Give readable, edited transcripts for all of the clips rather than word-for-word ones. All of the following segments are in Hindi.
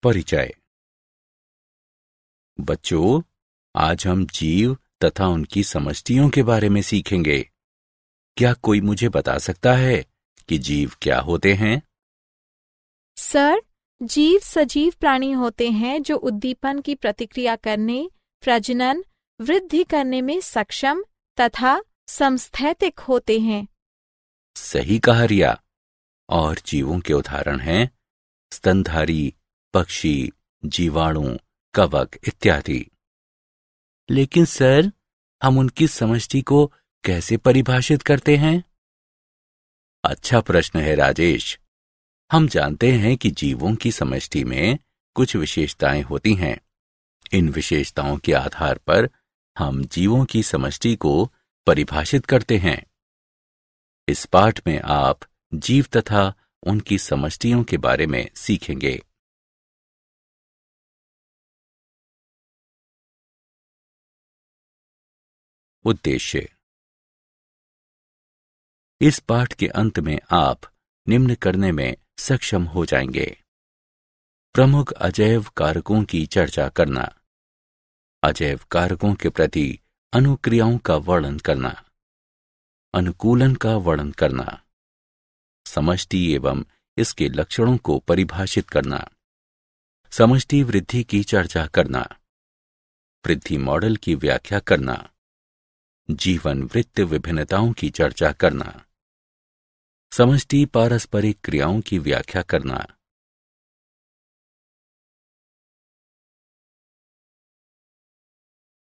परिचय। बच्चों, आज हम जीव तथा उनकी समष्टियों के बारे में सीखेंगे। क्या कोई मुझे बता सकता है कि जीव क्या होते हैं? सर, जीव सजीव प्राणी होते हैं जो उद्दीपन की प्रतिक्रिया करने, प्रजनन, वृद्धि करने में सक्षम तथा समस्थैतिक होते हैं। सही कहा रिया। और जीवों के उदाहरण हैं स्तनधारी, पक्षी, जीवाणु, कवक इत्यादि। लेकिन सर, हम उनकी समष्टि को कैसे परिभाषित करते हैं? अच्छा प्रश्न है राजेश। हम जानते हैं कि जीवों की समष्टि में कुछ विशेषताएं होती हैं। इन विशेषताओं के आधार पर हम जीवों की समष्टि को परिभाषित करते हैं। इस पाठ में आप जीव तथा उनकी समष्टियों के बारे में सीखेंगे। उद्देश्य। इस पाठ के अंत में आप निम्न करने में सक्षम हो जाएंगे। प्रमुख अजैव कारकों की चर्चा करना, अजैव कारकों के प्रति अनुक्रियाओं का वर्णन करना, अनुकूलन का वर्णन करना, समष्टि एवं इसके लक्षणों को परिभाषित करना, समष्टि वृद्धि की चर्चा करना, वृद्धि मॉडल की व्याख्या करना, जीवन वृत्त विभिन्नताओं की चर्चा करना, समष्टि पारस्परिक क्रियाओं की व्याख्या करना।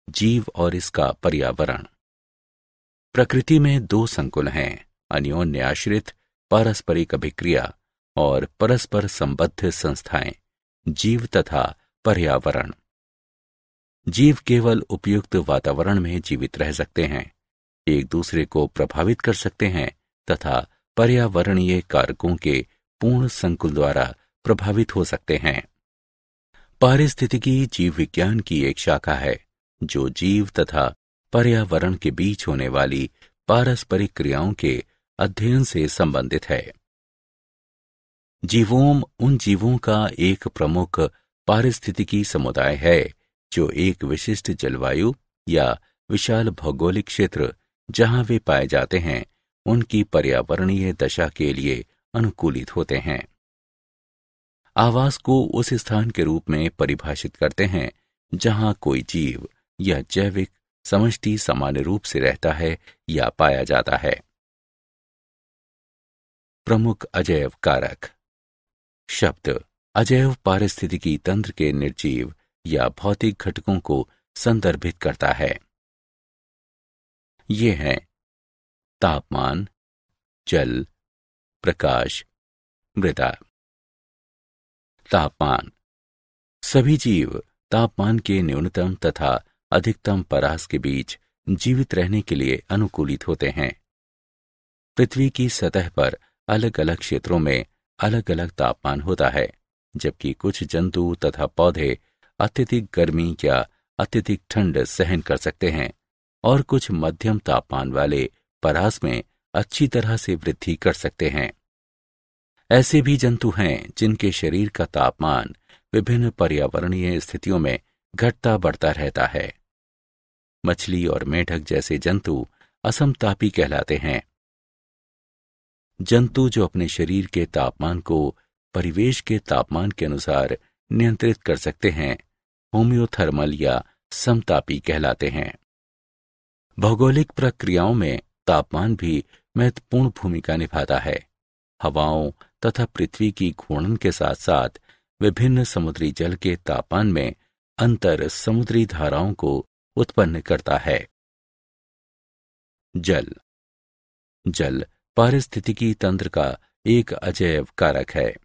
जीव और इसका पर्यावरण। प्रकृति में दो संकुल हैं, अन्योन्य आश्रित पारस्परिक अभिक्रिया और परस्पर संबद्ध संस्थाएं, जीव तथा पर्यावरण। जीव केवल उपयुक्त वातावरण में जीवित रह सकते हैं, एक दूसरे को प्रभावित कर सकते हैं तथा पर्यावरणीय कारकों के पूर्ण संकुल द्वारा प्रभावित हो सकते हैं। पारिस्थितिकी जीव विज्ञान की एक शाखा है जो जीव तथा पर्यावरण के बीच होने वाली पारस्परिक क्रियाओं के अध्ययन से संबंधित है। जीवोम उन जीवों का एक प्रमुख पारिस्थितिकी समुदाय है जो एक विशिष्ट जलवायु या विशाल भौगोलिक क्षेत्र जहां वे पाए जाते हैं उनकी पर्यावरणीय दशा के लिए अनुकूलित होते हैं। आवास को उस स्थान के रूप में परिभाषित करते हैं जहां कोई जीव या जैविक समष्टि सामान्य रूप से रहता है या पाया जाता है। प्रमुख अजैव कारक। शब्द अजैव पारिस्थितिकी तंत्र के निर्जीव या भौतिक घटकों को संदर्भित करता है। ये हैं तापमान, जल, प्रकाश, मृदा। तापमान। सभी जीव तापमान के न्यूनतम तथा अधिकतम परास के बीच जीवित रहने के लिए अनुकूलित होते हैं। पृथ्वी की सतह पर अलग अलग क्षेत्रों में अलग अलग तापमान होता है, जबकि कुछ जंतु तथा पौधे अत्यधिक गर्मी या अत्यधिक ठंड सहन कर सकते हैं और कुछ मध्यम तापमान वाले परास में अच्छी तरह से वृद्धि कर सकते हैं। ऐसे भी जंतु हैं जिनके शरीर का तापमान विभिन्न पर्यावरणीय स्थितियों में घटता बढ़ता रहता है। मछली और मेढक जैसे जंतु असमतापी कहलाते हैं। जंतु जो अपने शरीर के तापमान को परिवेश के तापमान के अनुसार नियंत्रित कर सकते हैं होम्योथर्मल या समतापी कहलाते हैं। भौगोलिक प्रक्रियाओं में तापमान भी महत्वपूर्ण भूमिका निभाता है। हवाओं तथा पृथ्वी की घूर्णन के साथ साथ विभिन्न समुद्री जल के तापमान में अंतर समुद्री धाराओं को उत्पन्न करता है। जल। जल पारिस्थितिकी तंत्र का एक अजैव कारक है।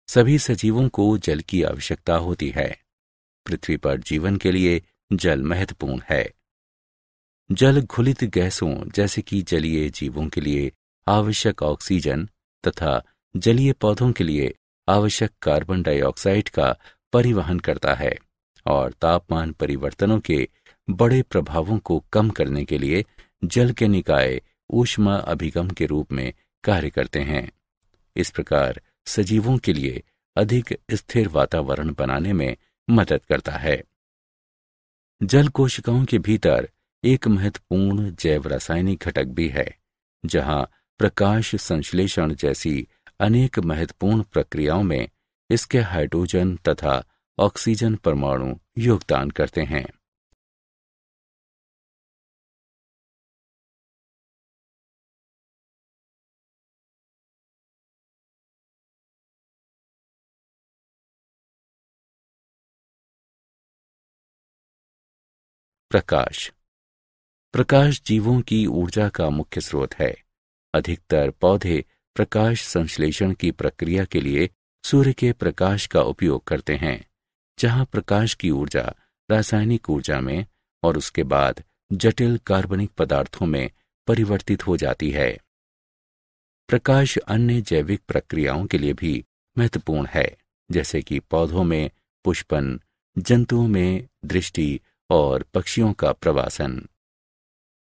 सभी सजीवों को जल की आवश्यकता होती है। पृथ्वी पर जीवन के लिए जल महत्वपूर्ण है। जल घुलित गैसों जैसे कि जलीय जीवों के लिए आवश्यक ऑक्सीजन तथा जलीय पौधों के लिए आवश्यक कार्बन डाइऑक्साइड का परिवहन करता है और तापमान परिवर्तनों के बड़े प्रभावों को कम करने के लिए जल के निकाय ऊष्मा अभिगम के रूप में कार्य करते हैं। इस प्रकार सजीवों के लिए अधिक स्थिर वातावरण बनाने में मदद करता है। जल कोशिकाओं के भीतर एक महत्वपूर्ण जैव रासायनिक घटक भी है, जहां प्रकाश संश्लेषण जैसी अनेक महत्वपूर्ण प्रक्रियाओं में इसके हाइड्रोजन तथा ऑक्सीजन परमाणु योगदान करते हैं। प्रकाश प्रकाश जीवों की ऊर्जा का मुख्य स्रोत है। अधिकतर पौधे प्रकाश संश्लेषण की प्रक्रिया के लिए सूर्य के प्रकाश का उपयोग करते हैं, जहां प्रकाश की ऊर्जा रासायनिक ऊर्जा में और उसके बाद जटिल कार्बनिक पदार्थों में परिवर्तित हो जाती है। प्रकाश अन्य जैविक प्रक्रियाओं के लिए भी महत्वपूर्ण है, जैसे कि पौधों में पुष्पन, जंतुओं में दृष्टि और पक्षियों का प्रवासन।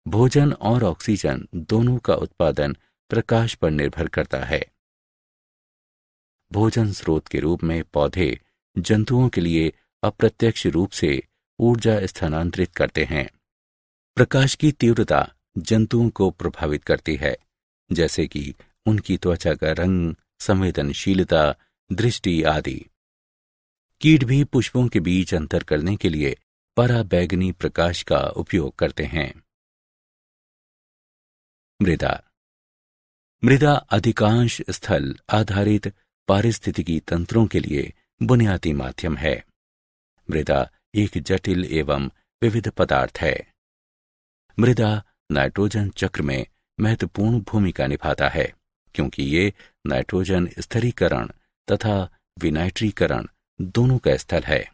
भोजन और ऑक्सीजन दोनों का उत्पादन प्रकाश पर निर्भर करता है। भोजन स्रोत के रूप में पौधे जंतुओं के लिए अप्रत्यक्ष रूप से ऊर्जा स्थानांतरित करते हैं। प्रकाश की तीव्रता जंतुओं को प्रभावित करती है, जैसे कि उनकी त्वचा का रंग, संवेदनशीलता, दृष्टि आदि। कीट भी पुष्पों के बीच अंतर करने के लिए पराबैंगनी प्रकाश का उपयोग करते हैं। मृदा मृदा अधिकांश स्थल आधारित पारिस्थितिकी तंत्रों के लिए बुनियादी माध्यम है। मृदा एक जटिल एवं विविध पदार्थ है। मृदा नाइट्रोजन चक्र में महत्वपूर्ण भूमिका निभाता है, क्योंकि ये नाइट्रोजन स्थिरीकरण तथा विनाइट्रीकरण दोनों का स्थल है।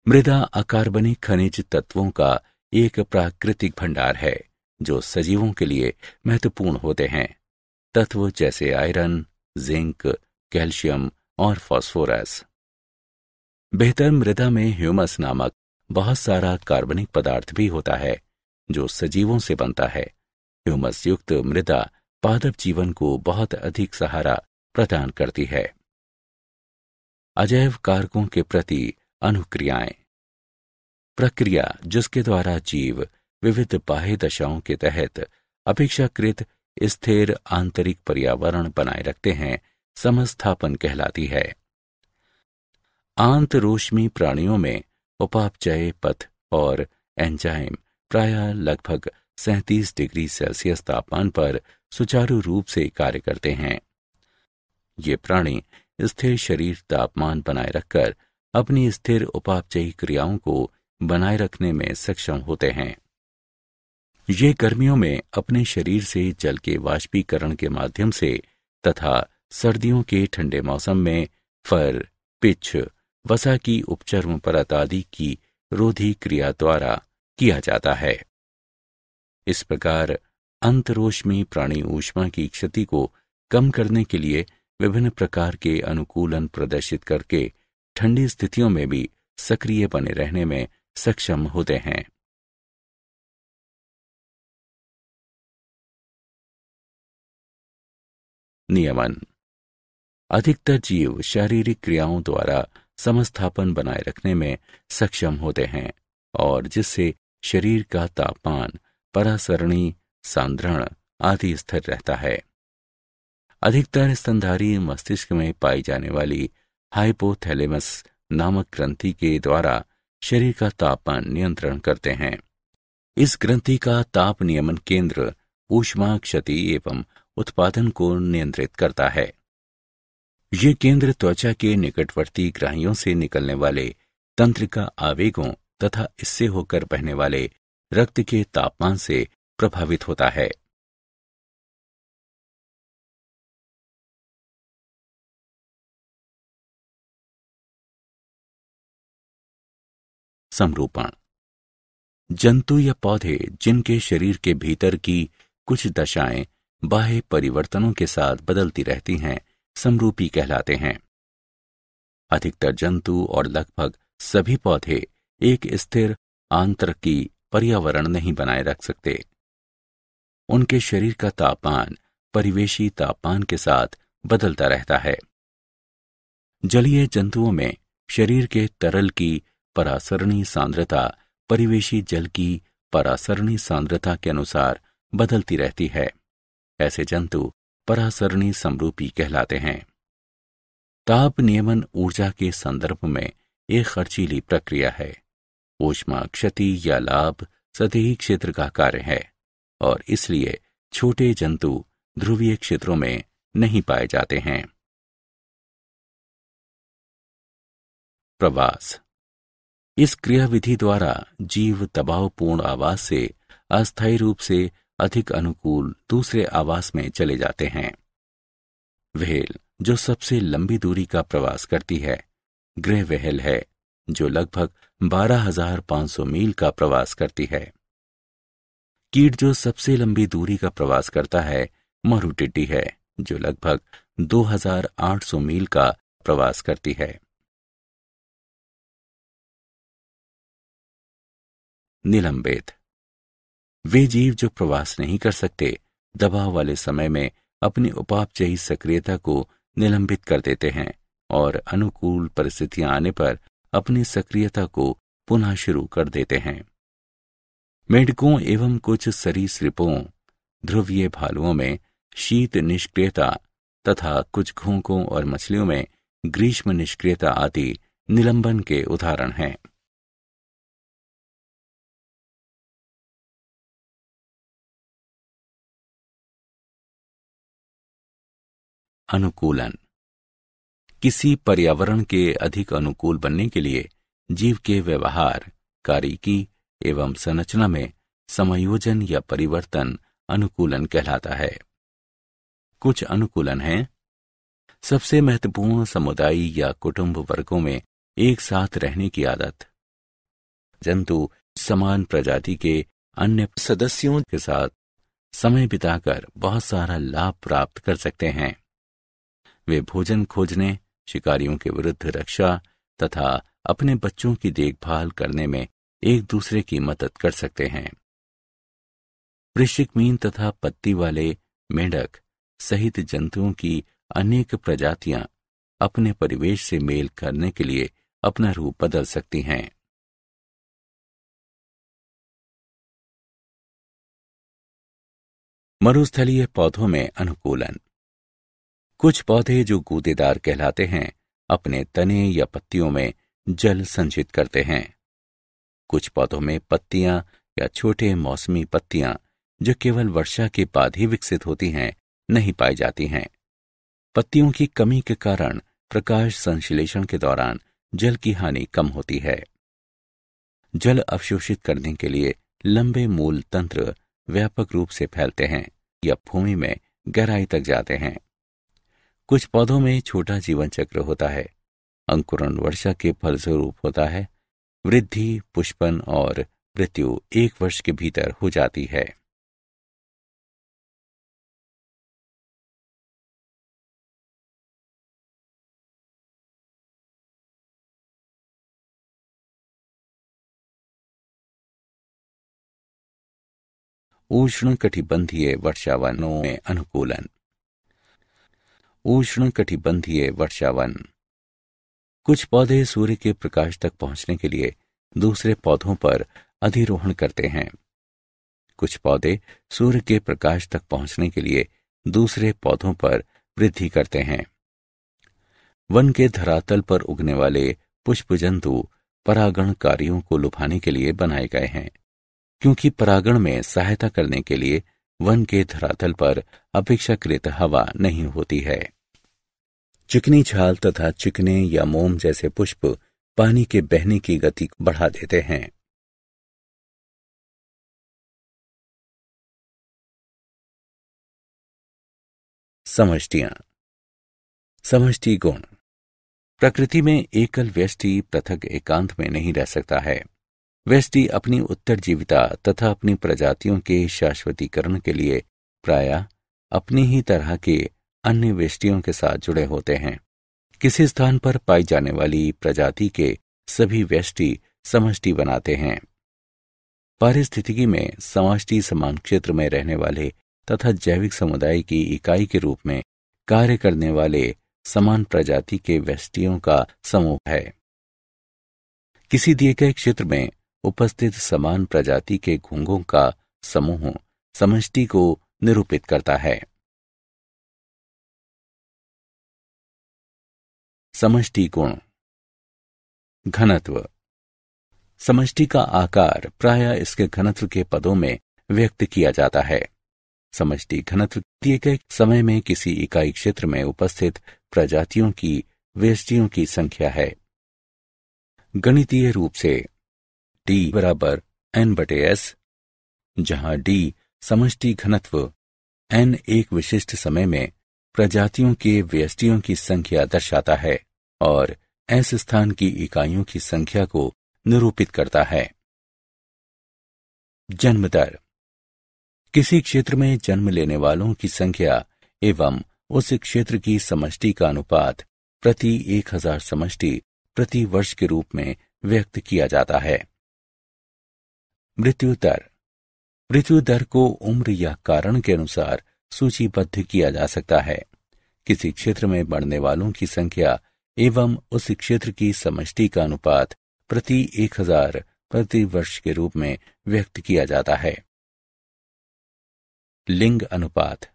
मृदा अकार्बनिक खनिज तत्वों का एक प्राकृतिक भंडार है, जो सजीवों के लिए महत्वपूर्ण होते हैं। तत्व जैसे आयरन, जिंक, कैल्शियम और फास्फोरस। बेहतर मृदा में ह्यूमस नामक बहुत सारा कार्बनिक पदार्थ भी होता है, जो सजीवों से बनता है। ह्यूमस युक्त मृदा पादप जीवन को बहुत अधिक सहारा प्रदान करती है। अजैव कारकों के प्रति अनुक्रियाएं प्रक्रिया जिसके द्वारा जीव विविध बाह्य दशाओं के तहत अपेक्षाकृत स्थिर आंतरिक पर्यावरण बनाए रखते हैं, समस्थापन कहलाती है। आंतरोष्मी प्राणियों में उपापचय पथ और एंजाइम प्रायः लगभग 37 डिग्री सेल्सियस तापमान पर सुचारू रूप से कार्य करते हैं। ये प्राणी स्थिर शरीर तापमान बनाए रखकर अपनी स्थिर उपापचयी क्रियाओं को बनाए रखने में सक्षम होते हैं। ये गर्मियों में अपने शरीर से जल के वाष्पीकरण के माध्यम से तथा सर्दियों के ठंडे मौसम में फर, पिच, वसा की उपचर्म परत आदि की रोधी क्रिया द्वारा किया जाता है। इस प्रकार अंतरोष्मी प्राणी ऊष्मा की क्षति को कम करने के लिए विभिन्न प्रकार के अनुकूलन प्रदर्शित करके ठंडी स्थितियों में भी सक्रिय बने रहने में सक्षम होते हैं। नियमन अधिकतर जीव शारीरिक क्रियाओं द्वारा समस्थापन बनाए रखने में सक्षम होते हैं, और जिससे शरीर का तापमान, परासरणी, सांद्रण आदि स्थिर रहता है। अधिकतर स्तनधारी मस्तिष्क में पाई जाने वाली हाइपोथैलेमस नामक ग्रंथि के द्वारा शरीर का तापमान नियंत्रण करते हैं। इस ग्रंथि का ताप नियमन केंद्र ऊष्मा क्षति एवं उत्पादन को नियंत्रित करता है। ये केंद्र त्वचा के निकटवर्ती ग्राहियों से निकलने वाले तंत्रिका आवेगों तथा इससे होकर बहने वाले रक्त के तापमान से प्रभावित होता है। समरूपण जंतु या पौधे जिनके शरीर के भीतर की कुछ दशाएं बाह्य परिवर्तनों के साथ बदलती रहती हैं, समरूपी कहलाते हैं। अधिकतर जंतु और लगभग सभी पौधे एक स्थिर आंतरिकी पर्यावरण नहीं बनाए रख सकते। उनके शरीर का तापमान परिवेशी तापमान के साथ बदलता रहता है। जलीय जंतुओं में शरीर के तरल की परासरणी सांद्रता परिवेशी जल की परासरणी सांद्रता के अनुसार बदलती रहती है। ऐसे जंतु परासरणी समरूपी कहलाते हैं। ताप नियमन ऊर्जा के संदर्भ में एक खर्चीली प्रक्रिया है। ऊष्मा क्षति या लाभ सतही क्षेत्र का कार्य है और इसलिए छोटे जंतु ध्रुवीय क्षेत्रों में नहीं पाए जाते हैं। प्रवास। इस क्रियाविधि द्वारा जीव दबावपूर्ण आवास से अस्थायी रूप से अधिक अनुकूल दूसरे आवास में चले जाते हैं। व्हेल जो सबसे लंबी दूरी का प्रवास करती है ग्रे व्हेल है, जो लगभग 12,500 मील का प्रवास करती है। कीट जो सबसे लंबी दूरी का प्रवास करता है मरुटिड्डी है, जो लगभग 2,800 मील का प्रवास करती है। निलंबित। वे जीव जो प्रवास नहीं कर सकते दबाव वाले समय में अपनी उपापचयी सक्रियता को निलंबित कर देते हैं और अनुकूल परिस्थितियां आने पर अपनी सक्रियता को पुनः शुरू कर देते हैं। मेंढकों एवं कुछ सरीसृपों, ध्रुवीय भालुओं में शीत निष्क्रियता तथा कुछ घोंघों और मछलियों में ग्रीष्म निष्क्रियता आदि निलंबन के उदाहरण हैं। अनुकूलन। किसी पर्यावरण के अधिक अनुकूल बनने के लिए जीव के व्यवहार, कार्यकी एवं संरचना में समायोजन या परिवर्तन अनुकूलन कहलाता है। कुछ अनुकूलन हैं। सबसे महत्वपूर्ण समुदाय या कुटुंब वर्गों में एक साथ रहने की आदत। जंतु समान प्रजाति के अन्य सदस्यों के साथ समय बिताकर बहुत सारा लाभ प्राप्त कर सकते हैं। वे भोजन खोजने, शिकारियों के विरुद्ध रक्षा तथा अपने बच्चों की देखभाल करने में एक दूसरे की मदद कर सकते हैं। वृश्चिक मीन तथा पत्ती वाले मेंढक सहित जंतुओं की अनेक प्रजातियां अपने परिवेश से मेल करने के लिए अपना रूप बदल सकती हैं। मरुस्थलीय पौधों में अनुकूलन। कुछ पौधे जो गूदेदार कहलाते हैं अपने तने या पत्तियों में जल संचित करते हैं। कुछ पौधों में पत्तियां या छोटे मौसमी पत्तियां जो केवल वर्षा के बाद ही विकसित होती हैं नहीं पाई जाती हैं। पत्तियों की कमी के कारण प्रकाश संश्लेषण के दौरान जल की हानि कम होती है। जल अवशोषित करने के लिए लंबे मूल तंत्र व्यापक रूप से फैलते हैं या भूमि में गहराई तक जाते हैं। कुछ पौधों में छोटा जीवन चक्र होता है। अंकुरण वर्षा के फलस्वरूप होता है। वृद्धि, पुष्पन और मृत्यु 1 वर्ष के भीतर हो जाती है। उष्ण कटिबंधीय वर्षावनों में अनुकूलन। उष्ण कटिबंधीय वर्षावन। कुछ पौधे सूर्य के प्रकाश तक पहुंचने के लिए दूसरे पौधों पर अधिरोहण करते हैं। कुछ पौधे सूर्य के प्रकाश तक पहुंचने के लिए दूसरे पौधों पर वृद्धि करते हैं। वन के धरातल पर उगने वाले पुष्प जंतु परागणकारियों को लुभाने के लिए बनाए गए हैं, क्योंकि परागण में सहायता करने के लिए वन के धरातल पर अपेक्षाकृत हवा नहीं होती है। चिकनी छाल तथा चिकने या मोम जैसे पुष्प पानी के बहने की गति बढ़ा देते हैं। समष्टियां। समष्टि गुण। प्रकृति में एकल व्यष्टि पृथक एकांत में नहीं रह सकता है। व्यष्टि अपनी उत्तरजीविता तथा अपनी प्रजातियों के शाश्वतीकरण के लिए प्रायः अपनी ही तरह के अन्य व्यष्टियों के साथ जुड़े होते हैं। किसी स्थान पर पाई जाने वाली प्रजाति के सभी व्यष्टि समष्टि बनाते हैं। पारिस्थितिकी में समष्टि समान क्षेत्र में रहने वाले तथा जैविक समुदाय की इकाई के रूप में कार्य करने वाले समान प्रजाति के व्यष्टियों का समूह है। किसी दिए गए क्षेत्र में उपस्थित समान प्रजाति के घोंघों का समूह समष्टि को निरूपित करता है। समष्टि गुण। घनत्व। समष्टि का आकार प्रायः इसके घनत्व के पदों में व्यक्त किया जाता है। समष्टि घनत्व दिए गए समय में किसी इकाई क्षेत्र में उपस्थित प्रजातियों की व्यष्टियों की संख्या है। गणितीय रूप से D बराबर N/S, जहां D समष्टि घनत्व N एक विशिष्ट समय में प्रजातियों के व्यष्टियों की संख्या दर्शाता है और S स्थान की इकाइयों की संख्या को निरूपित करता है। जन्म दर। किसी क्षेत्र में जन्म लेने वालों की संख्या एवं उस क्षेत्र की समष्टि का अनुपात प्रति 1000 समष्टि प्रति वर्ष के रूप में व्यक्त किया जाता है। मृत्यु दर। मृत्यु दर को उम्र या कारण के अनुसार सूचीबद्ध किया जा सकता है। किसी क्षेत्र में मरने वालों की संख्या एवं उस क्षेत्र की समष्टि का अनुपात प्रति 1000 प्रति वर्ष के रूप में व्यक्त किया जाता है। लिंग अनुपात।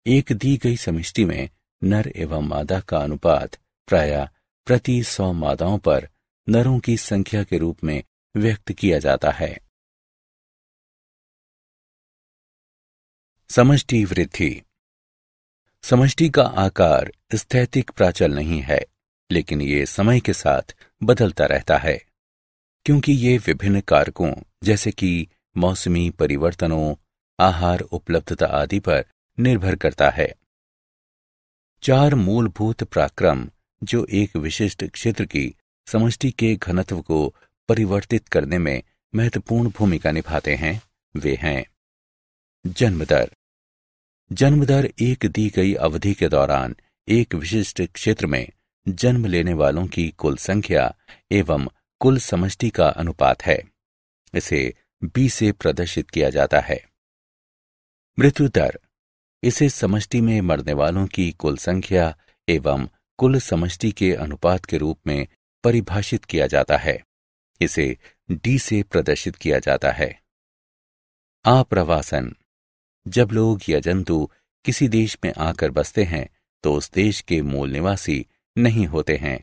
एक दी गई समष्टि में नर एवं मादा का अनुपात प्रायः प्रति 100 मादाओं पर नरों की संख्या के रूप में व्यक्त किया जाता है। समष्टि वृद्धि। समष्टि का आकार स्थैतिक प्राचल नहीं है, लेकिन ये समय के साथ बदलता रहता है, क्योंकि ये विभिन्न कारकों जैसे कि मौसमी परिवर्तनों, आहार उपलब्धता आदि पर निर्भर करता है। 4 मूलभूत पराक्रम जो एक विशिष्ट क्षेत्र की समष्टि के घनत्व को परिवर्तित करने में महत्वपूर्ण भूमिका निभाते हैं, वे हैं। जन्म दर। जन्म दर एक दी गई अवधि के दौरान एक विशिष्ट क्षेत्र में जन्म लेने वालों की कुल संख्या एवं कुल समष्टि का अनुपात है। इसे B से प्रदर्शित किया जाता है। मृत्यु दर। इसे समष्टि में मरने वालों की कुल संख्या एवं कुल समष्टि के अनुपात के रूप में परिभाषित किया जाता है। इसे D से प्रदर्शित किया जाता है। आप्रवासन। जब लोग या जंतु किसी देश में आकर बसते हैं तो उस देश के मूल निवासी नहीं होते हैं।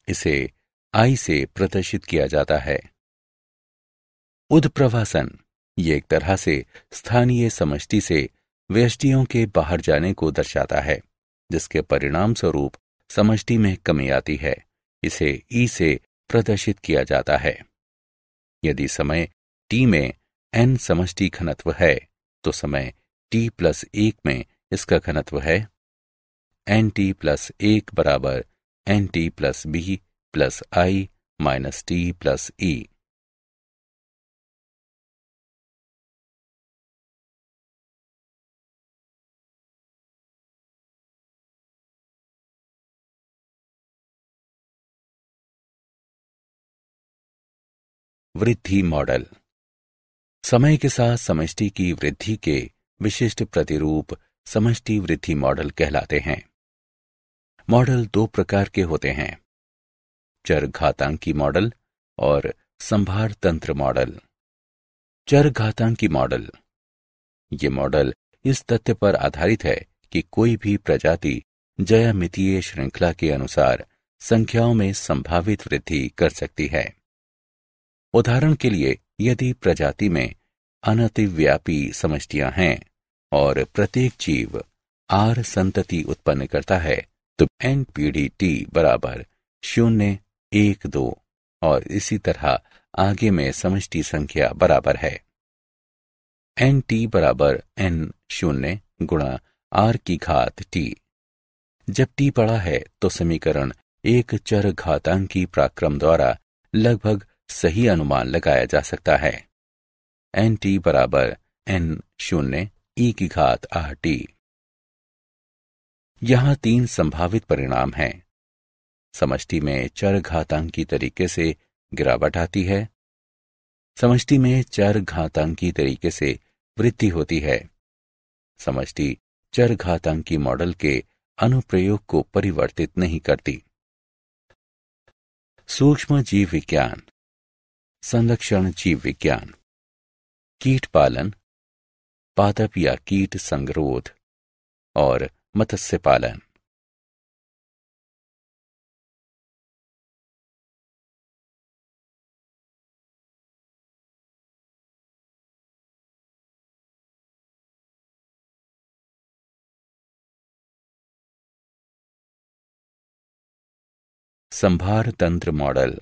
इसे I से प्रदर्शित किया जाता है। उद्प्रवासन। ये एक तरह से स्थानीय समष्टि से व्यष्टियों के बाहर जाने को दर्शाता है, जिसके परिणाम स्वरूप समष्टि में कमी आती है। इसे E से प्रदर्शित किया जाता है। यदि समय T में N समष्टि घनत्व है तो समय T+1 में इसका घनत्व है NT+1 बराबर NT+B + I - T+E। वृद्धि मॉडल। समय के साथ समष्टि की वृद्धि के विशिष्ट प्रतिरूप समष्टि वृद्धि मॉडल कहलाते हैं। मॉडल 2 प्रकार के होते हैं, चरघातांकी मॉडल और संभार तंत्र मॉडल। चरघातांकी मॉडल। ये मॉडल इस तथ्य पर आधारित है कि कोई भी प्रजाति ज्यामितीय श्रृंखला के अनुसार संख्याओं में संभावित वृद्धि कर सकती है। उदाहरण के लिए, यदि प्रजाति में अनतिव्यापी समष्टियां हैं और प्रत्येक जीव R संतति उत्पन्न करता है तो NPDT बराबर 0, 1, 2 और इसी तरह आगे में समष्टि संख्या बराबर है। NT बराबर N0 गुणा R की घात T। जब T बड़ा है तो समीकरण एक चरघातांकी पराक्रम द्वारा लगभग सही अनुमान लगाया जा सकता है। NT बराबर N0 E की घात RT। यहां 3 संभावित परिणाम हैं। समष्टि में चरघातांकी तरीके से गिरावट आती है, समष्टि में चरघातांकी तरीके से वृद्धि होती है। समष्टि चरघातांकी मॉडल के अनुप्रयोग को परिवर्तित नहीं करती। सूक्ष्म जीव विज्ञान, संरक्षण जीव विज्ञान, कीट पालन, पादप या कीट संगरोध और मत्स्य पालन। संभार तंत्र मॉडल।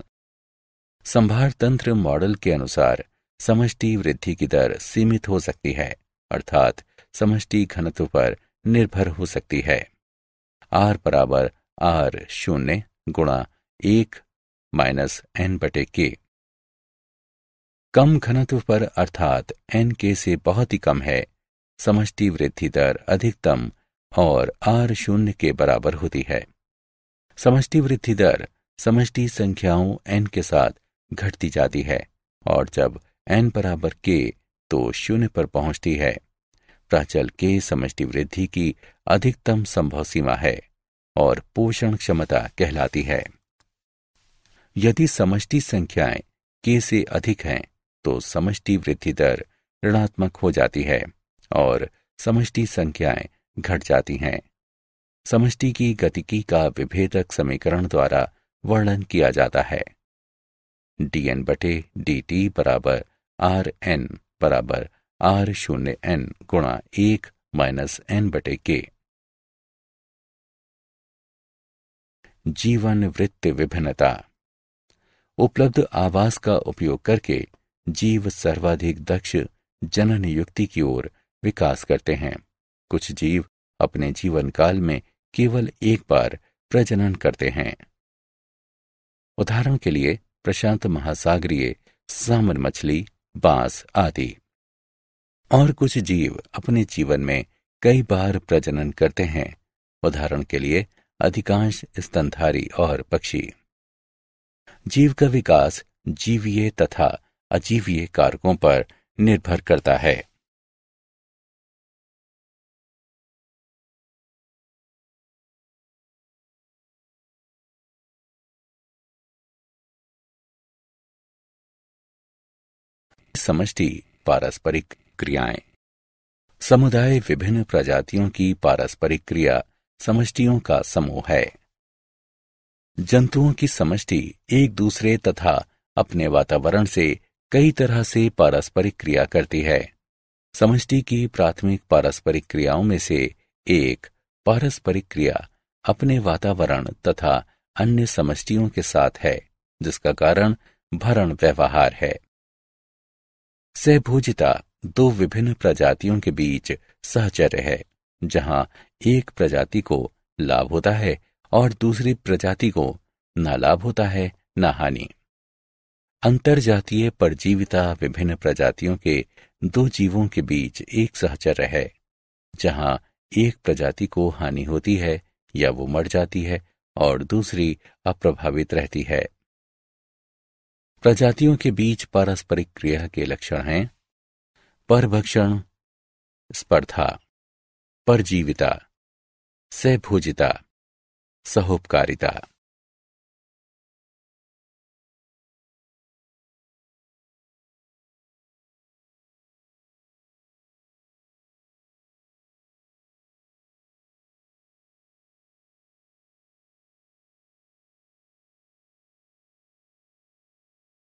संभार तंत्र मॉडल के अनुसार समष्टि वृद्धि की दर सीमित हो सकती है, अर्थात समष्टि घनत्व पर निर्भर हो सकती है। R बराबर R0 गुणा 1 माइनस n/k। कम घनत्व पर अर्थात nk से बहुत ही कम है, समष्टि वृद्धि दर अधिकतम और R0 के बराबर होती है। समष्टि वृद्धि दर समष्टि संख्याओं n के साथ घटती जाती है और जब n बराबर k तो 0 पर पहुंचती है। प्राचल k समष्टि वृद्धि की अधिकतम संभव सीमा है और पोषण क्षमता कहलाती है। यदि समष्टि संख्याएं k से अधिक हैं तो समष्टि वृद्धि दर ऋणात्मक हो जाती है और समष्टि संख्याएं घट जाती हैं। समष्टि की गतिकी का विभेदक समीकरण द्वारा वर्णन किया जाता है। dn/dt बराबर Rn बराबर R0n गुणा 1 माइनस n/k। जीवन वृत्त विभिन्नता। उपलब्ध आवास का उपयोग करके जीव सर्वाधिक दक्ष जनन युक्ति की ओर विकास करते हैं। कुछ जीव अपने जीवन काल में केवल एक बार प्रजनन करते हैं। उदाहरण के लिए प्रशांत महासागरीय सामन मछली, बांस आदि। और कुछ जीव अपने जीवन में कई बार प्रजनन करते हैं। उदाहरण के लिए अधिकांश स्तनधारी और पक्षी। जीव का विकास जीवीय तथा अजीवीय कारकों पर निर्भर करता है। समष्टि पारस्परिक क्रियाएं। समुदाय विभिन्न प्रजातियों की पारस्परिक क्रिया समष्टियों का समूह है। जंतुओं की समष्टि एक दूसरे तथा अपने वातावरण से कई तरह से पारस्परिक क्रिया करती है। समष्टि की प्राथमिक पारस्परिक क्रियाओं में से एक पारस्परिक क्रिया अपने वातावरण तथा अन्य समष्टियों के साथ है, जिसका कारण भरण व्यवहार है। सहभोजिता दो विभिन्न प्रजातियों के बीच सहचर्य है, जहां एक प्रजाति को लाभ होता है और दूसरी प्रजाति को न लाभ होता है न हानि। अंतरजातीय परजीविता विभिन्न प्रजातियों के दो जीवों के बीच एक सहचर्य है, जहां एक प्रजाति को हानि होती है या वो मर जाती है और दूसरी अप्रभावित रहती है। प्रजातियों के बीच पारस्परिक क्रिया के लक्षण हैं परभक्षण, स्पर्धा, परजीविता, सहभोजिता, सहोपकारिता।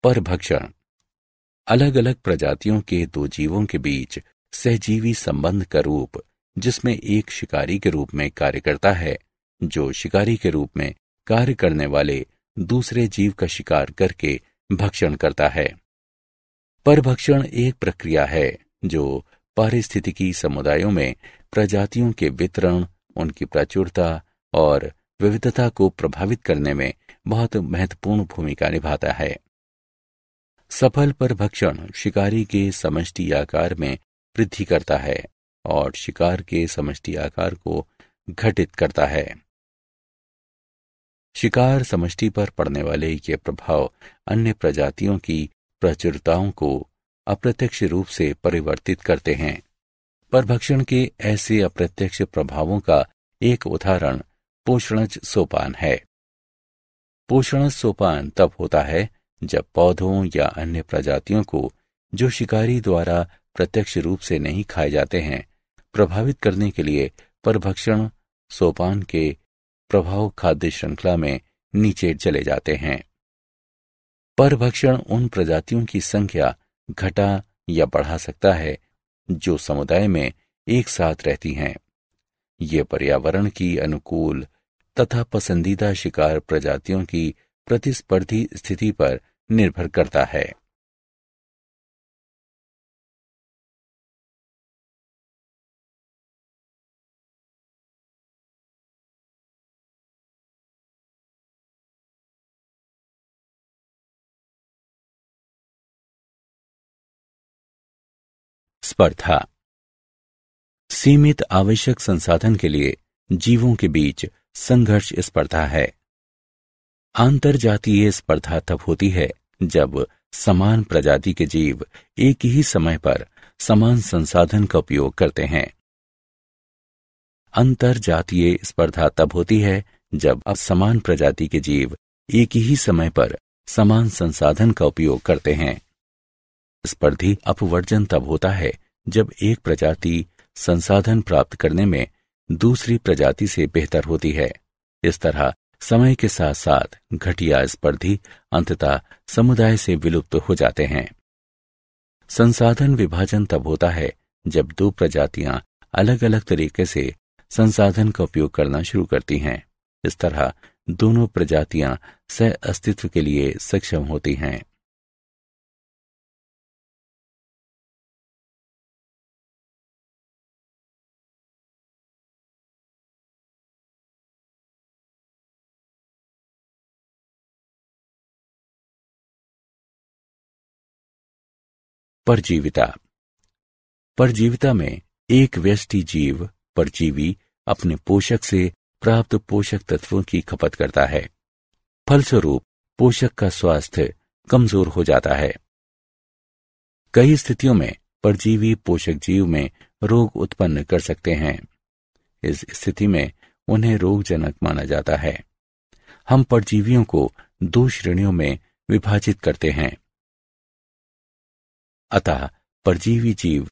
परभक्षण अलग अलग प्रजातियों के दो जीवों के बीच सहजीवी संबंध का रूप, जिसमें एक शिकारी के रूप में कार्य करता है, जो शिकारी के रूप में कार्य करने वाले दूसरे जीव का शिकार करके भक्षण करता है। परभक्षण एक प्रक्रिया है जो पारिस्थितिकी समुदायों में प्रजातियों के वितरण, उनकी प्रचुरता और विविधता को प्रभावित करने में बहुत महत्वपूर्ण भूमिका निभाता है। सफल परभक्षण शिकारी के समष्टि आकार में वृद्धि करता है और शिकार के समष्टि आकार को घटित करता है। शिकार समष्टि पर पड़ने वाले ये प्रभाव अन्य प्रजातियों की प्रचुरताओं को अप्रत्यक्ष रूप से परिवर्तित करते हैं। परभक्षण के ऐसे अप्रत्यक्ष प्रभावों का एक उदाहरण पोषणज सोपान है। पोषणज सोपान तब होता है जब पौधों या अन्य प्रजातियों को, जो शिकारी द्वारा प्रत्यक्ष रूप से नहीं खाए जाते हैं, प्रभावित करने के लिए परभक्षण सोपान के प्रभाव खाद्य श्रृंखला में नीचे चले जाते हैं। परभक्षण उन प्रजातियों की संख्या घटा या बढ़ा सकता है जो समुदाय में एक साथ रहती हैं। ये पर्यावरण की अनुकूल तथा पसंदीदा शिकार प्रजातियों की प्रतिस्पर्धी स्थिति पर निर्भर करता है। स्पर्धा। सीमित आवश्यक संसाधन के लिए जीवों के बीच संघर्ष स्पर्धा है। अंतरजातीय स्पर्धा तब होती है जब समान प्रजाति के जीव एक ही समय पर समान संसाधन का उपयोग करते हैं। अंतरजातीय स्पर्धा तब होती है जब समान प्रजाति के जीव एक ही समय पर समान संसाधन का उपयोग करते हैं। स्पर्धी अपवर्जन तब होता है जब एक प्रजाति संसाधन प्राप्त करने में दूसरी प्रजाति से बेहतर होती है। इस तरह समय के साथ साथ घटिया स्पर्धी अंततः समुदाय से विलुप्त हो जाते हैं। संसाधन विभाजन तब होता है जब दो प्रजातियां अलग अलग तरीके से संसाधन का उपयोग करना शुरू करती हैं। इस तरह दोनों प्रजातियां सह अस्तित्व के लिए सक्षम होती हैं। परजीविता। परजीविता में एक व्यष्टि जीव परजीवी अपने पोषक से प्राप्त पोषक तत्वों की खपत करता है। फलस्वरूप पोषक का स्वास्थ्य कमजोर हो जाता है। कई स्थितियों में परजीवी पोषक जीव में रोग उत्पन्न कर सकते हैं। इस स्थिति में उन्हें रोगजनक माना जाता है। हम परजीवियों को दो श्रेणियों में विभाजित करते हैं। अतः परजीवी जीव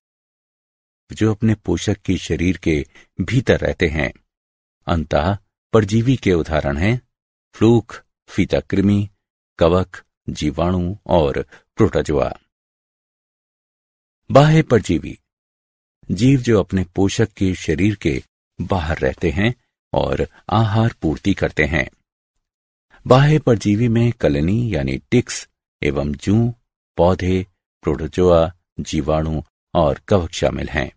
जो अपने पोषक के शरीर के भीतर रहते हैं। अंतः परजीवी के उदाहरण हैं फ्लूक, फीता कृमि, कवक, जीवाणु और प्रोटोजोआ। बाह्य परजीवी जीव जो अपने पोषक के शरीर के बाहर रहते हैं और आहार पूर्ति करते हैं। बाह्य परजीवी में कलनी यानी टिक्स एवं जूं, पौधे, प्रोटोजोआ, जीवाणु और कवक शामिल हैं।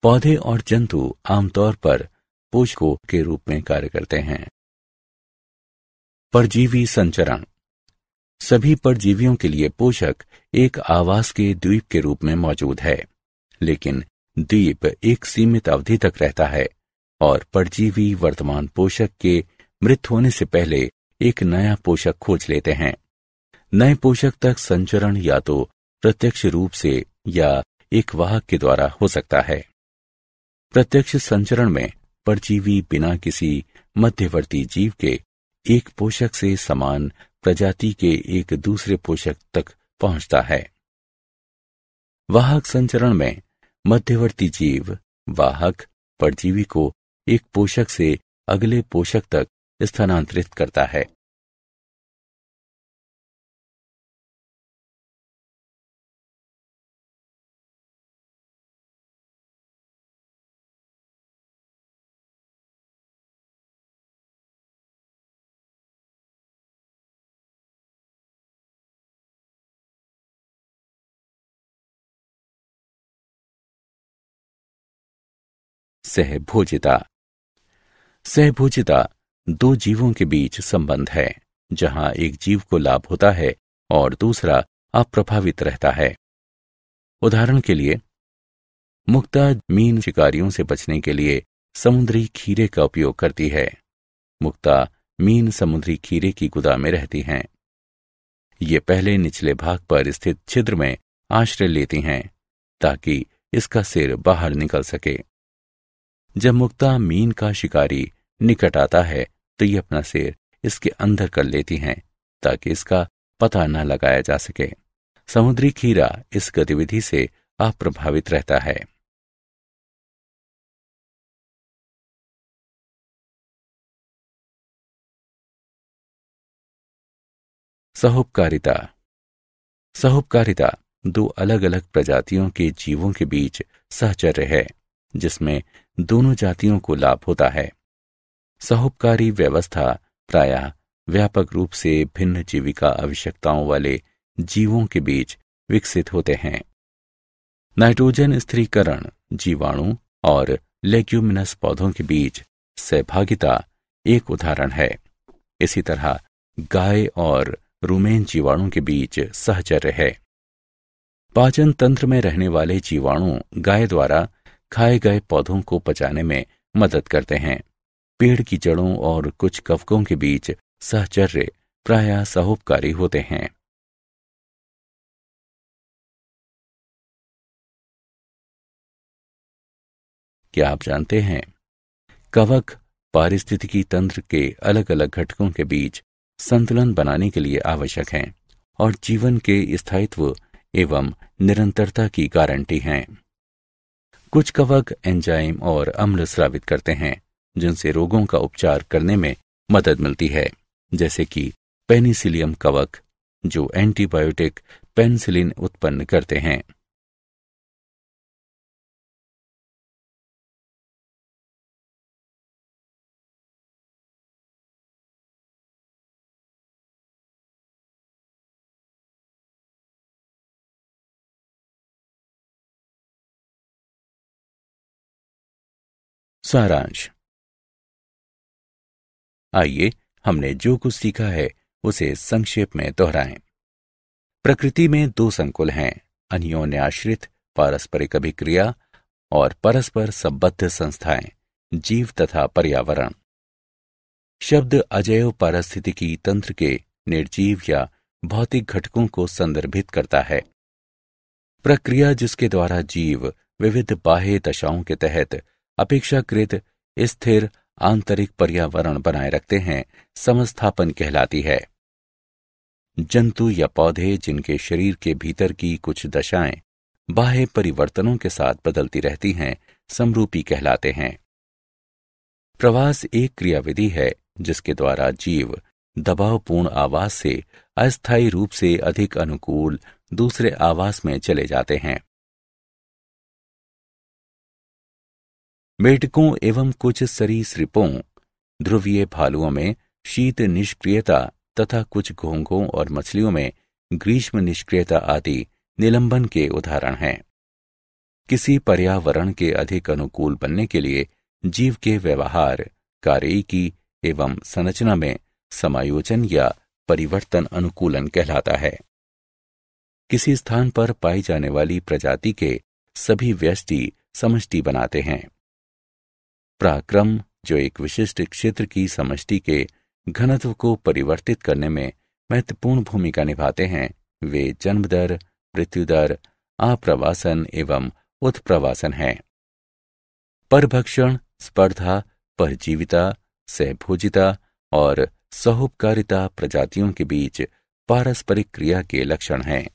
पौधे और जंतु आमतौर पर पोषकों के रूप में कार्य करते हैं। परजीवी संचरण। सभी परजीवियों के लिए पोषक एक आवास के द्वीप के रूप में मौजूद है, लेकिन द्वीप एक सीमित अवधि तक रहता है और परजीवी वर्तमान पोषक के मृत होने से पहले एक नया पोषक खोज लेते हैं। नए पोषक तक संचरण या तो प्रत्यक्ष रूप से या एक वाहक के द्वारा हो सकता है। प्रत्यक्ष संचरण में परजीवी बिना किसी मध्यवर्ती जीव के एक पोषक से समान प्रजाति के एक दूसरे पोषक तक पहुंचता है। वाहक संचरण में मध्यवर्ती जीव वाहक परजीवी को एक पोषक से अगले पोषक तक स्थानांतरित करता है। सहभोजिता। सहभोजिता दो जीवों के बीच संबंध है जहां एक जीव को लाभ होता है और दूसरा अप्रभावित रहता है। उदाहरण के लिए मुक्ता मीन शिकारियों से बचने के लिए समुद्री खीरे का उपयोग करती है। मुक्ता मीन समुद्री खीरे की गुदा में रहती हैं। ये पहले निचले भाग पर स्थित छिद्र में आश्रय लेती हैं ताकि इसका सिर बाहर निकल सके। जब मुक्ता मीन का शिकारी निकट आता है तो ये अपना सिर इसके अंदर कर लेती हैं ताकि इसका पता न लगाया जा सके। समुद्री खीरा इस गतिविधि से अप्रभावित रहता है। सहोपकारिता। सहोपकारिता दो अलग अलग प्रजातियों के जीवों के बीच सहचर्य है जिसमें दोनों जातियों को लाभ होता है। सहोपकारी व्यवस्था प्रायः व्यापक रूप से भिन्न जीविका आवश्यकताओं वाले जीवों के बीच विकसित होते हैं। नाइट्रोजन स्थिरीकरण जीवाणु और लेग्यूमिनस पौधों के बीच सहभागिता एक उदाहरण है। इसी तरह गाय और रूमेन जीवाणु के बीच सहचर्य है। पाचन तंत्र में रहने वाले जीवाणु गाय द्वारा खाए गए पौधों को पचाने में मदद करते हैं। पेड़ की जड़ों और कुछ कवकों के बीच सहचर्य प्रायः सहोपकारी होते हैं। क्या आप जानते हैं कवक पारिस्थितिकी तंत्र के अलग अलग घटकों के बीच संतुलन बनाने के लिए आवश्यक हैं और जीवन के स्थायित्व एवं निरंतरता की गारंटी हैं। कुछ कवक एंजाइम और अम्ल स्रावित करते हैं जिनसे रोगों का उपचार करने में मदद मिलती है, जैसे कि पेनिसिलियम कवक जो एंटीबायोटिक पेनिसिलिन उत्पन्न करते हैं। सारांश। आइए हमने जो कुछ सीखा है उसे संक्षेप में दोहराएं। प्रकृति में दो संकुल हैं, अन्योन्याश्रित पारस्परिक अभिक्रिया और परस्पर संबद्ध संस्थाएं, जीव तथा पर्यावरण। शब्द अजैव पारिस्थितिकी तंत्र के निर्जीव या भौतिक घटकों को संदर्भित करता है। प्रक्रिया जिसके द्वारा जीव विविध बाह्य दशाओं के तहत अपेक्षाकृत स्थिर आंतरिक पर्यावरण बनाए रखते हैं, समस्थापन कहलाती है। जंतु या पौधे जिनके शरीर के भीतर की कुछ दशाएं बाह्य परिवर्तनों के साथ बदलती रहती हैं, समरूपी कहलाते हैं। प्रवास एक क्रियाविधि है जिसके द्वारा जीव दबावपूर्ण आवास से अस्थायी रूप से अधिक अनुकूल दूसरे आवास में चले जाते हैं। मेढकों एवं कुछ सरीसृपों, ध्रुवीय भालुओं में शीत निष्क्रियता तथा कुछ घोंघों और मछलियों में ग्रीष्म निष्क्रियता आदि निलंबन के उदाहरण हैं। किसी पर्यावरण के अधिक अनुकूल बनने के लिए जीव के व्यवहार, कार्यकी एवं संरचना में समायोजन या परिवर्तन अनुकूलन कहलाता है। किसी स्थान पर पाई जाने वाली प्रजाति के सभी व्यष्टि समष्टि बनाते हैं। पराक्रम जो एक विशिष्ट क्षेत्र की समष्टि के घनत्व को परिवर्तित करने में महत्वपूर्ण भूमिका निभाते हैं, वे जन्म दर, मृत्यु दर, आप्रवासन एवं उत्प्रवासन हैं। परभक्षण, स्पर्धा, परजीविता, सहभोजिता और सहोपकारिता प्रजातियों के बीच पारस्परिक क्रिया के लक्षण हैं।